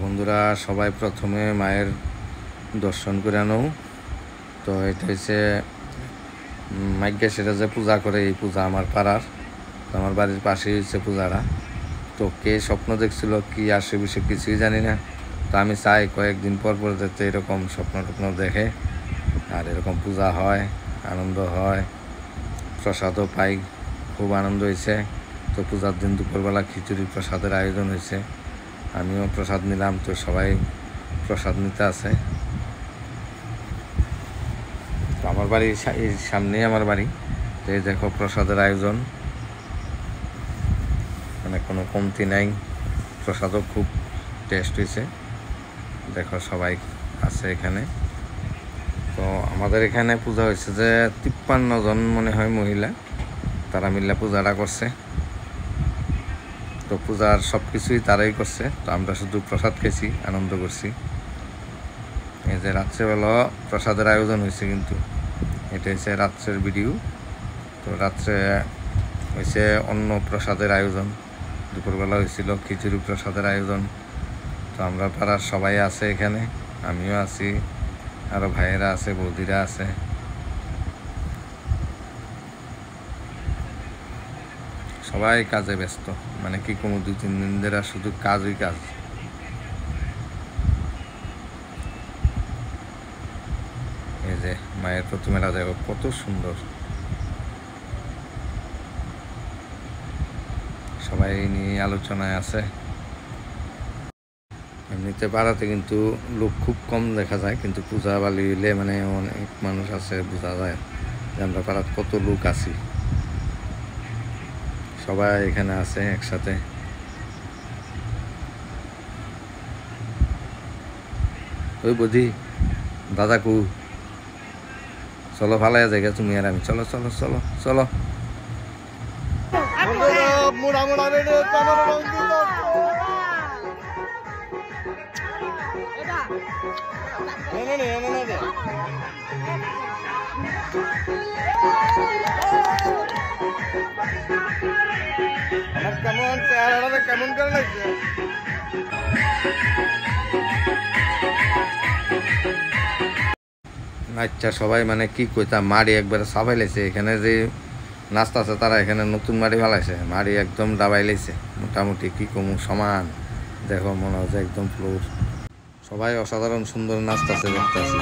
বন্ধুরা সবাই প্রথমে মায়ের দর্শন করে নাও। তো এটা হচ্ছে মাইকে সেটা যে পূজা করে, এই পূজা আমার পাড়ার, আমার বাড়ির পাশেই হচ্ছে পূজাটা। তো কে স্বপ্ন দেখছিল কি আসে বিষয়ে কিছুই জানি না। তো আমি চাই কয়েকদিন পর পর যাতে এরকম স্বপ্ন টপ্ন দেখে আর এরকম পূজা হয়, আনন্দ হয়, প্রসাদও পাই। খুব আনন্দ হয়েছে। তো পূজার দিন দুপুরবেলা খিচুড়ি প্রসাদের আয়োজন হয়েছে, আমিও প্রসাদ নিলাম। তো সবাই প্রসাদ নিতে আছে। তো আমার বাড়ির সামনেই আমার বাড়ি। তো এই দেখো প্রসাদের আয়োজন, মানে কোনো কমতি নাই। প্রসাদও খুব টেস্ট হয়েছে। দেখো সবাই আছে এখানে। তো আমাদের এখানে পূজা হয়েছে যে 53 জন মনে হয় মহিলা, তারা মিলে পূজাটা করছে। তো পূজার সব কিছুই তারাই করছে। তো আমরা শুধু প্রসাদ খেয়েছি, আনন্দ করছি। এই যে রাত্রেবেলা প্রসাদের আয়োজন হয়েছে, কিন্তু এটা হচ্ছে রাত্রের ভিডিও। তো রাত্রে হয়েছে অন্য প্রসাদের আয়োজন, দুপুরবেলা হয়েছিল খিচুড়ি প্রসাদের আয়োজন। তো আমরা পাড়ার সবাই আছে এখানে, আমিও আছি, আরও ভাইয়েরা আছে, বৌদিরা আছে। সবাই কাজে ব্যস্ত, মানে কি কোনো 2-3 দিন ধরে শুধু কাজই কাজ। এই যে মায়ের প্রতিমাটা দেখো কত সুন্দর। সবাই নিয়ে আলোচনায় আছে। এমনিতে পাড়াতে কিন্তু লোক খুব কম দেখা যায়, কিন্তু পূজা বালি হইলে মানে অনেক মানুষ আছে, বোঝা যায় যে আমরা পাড়াত কত লোক আছি। সবাই এখানে আছে একসাথে। ওই বুঝি দাদা কু, চলো ভালাই জায়গা তুমি আর আমি, চলো চলো চলো চলো। কেমন চেহারাটা কেমন করে লাগছে? আচ্ছা সবাই মানে কি কইতা, মাড়ি একবারে সাবাই লাইছে। এখানে যে নাস্তা আছে তারা এখানে নতুন মাড়ি ফেলাইছে, মাড়ি একদম ডাবাই লাইছে মোটামুটি। কি কমু সমান, দেখো মনে হচ্ছে একদম ফ্লোর। সবাই অসাধারণ সুন্দর নাস্তা আছে দেখতেছি।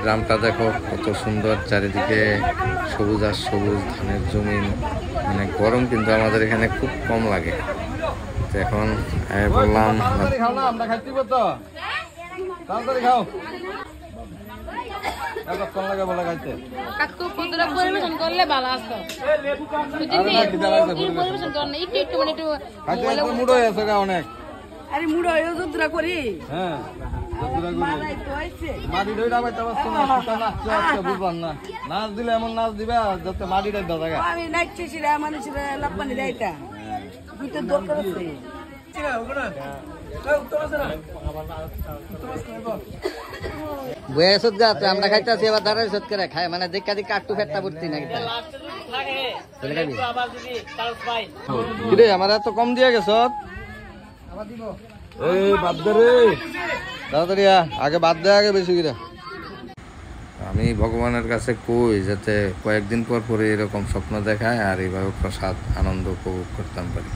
গ্রামটা দেখো কত সুন্দর, চারিদিকে সবুজ আর সবুজ, ধানের জমিন। মানে গরম কিন্তু আমাদের এখানে খুব কম লাগে। তো এখন বললাম অনেক আরে মুড়ো করি। হ্যাঁ মাটি দইটা পাইতে পারছো না, বুঝলাম না। নাচ দিলে এমন নাচ দিবে যাতে মাটিটা দাদা আমি নাচছি মানুষের লাভবানি দেয়টা দরকার আছে। আমরা খাইতেছি এবার দাঁড়াই সৎ করে খাই, মানে দেখা দেখি কাট্টু ফেটটা পড়তি না। আমার এত কম দিয়ে গেছ, তাড়াতাড়ি আগে বাদ দেয়, আগে বেশি করে। আমি ভগবানের কাছে কই যাতে কয়েকদিন পর পরে এরকম স্বপ্ন দেখায় আর এইভাবে প্রসাদ আনন্দ উপভোগ করতাম পারি।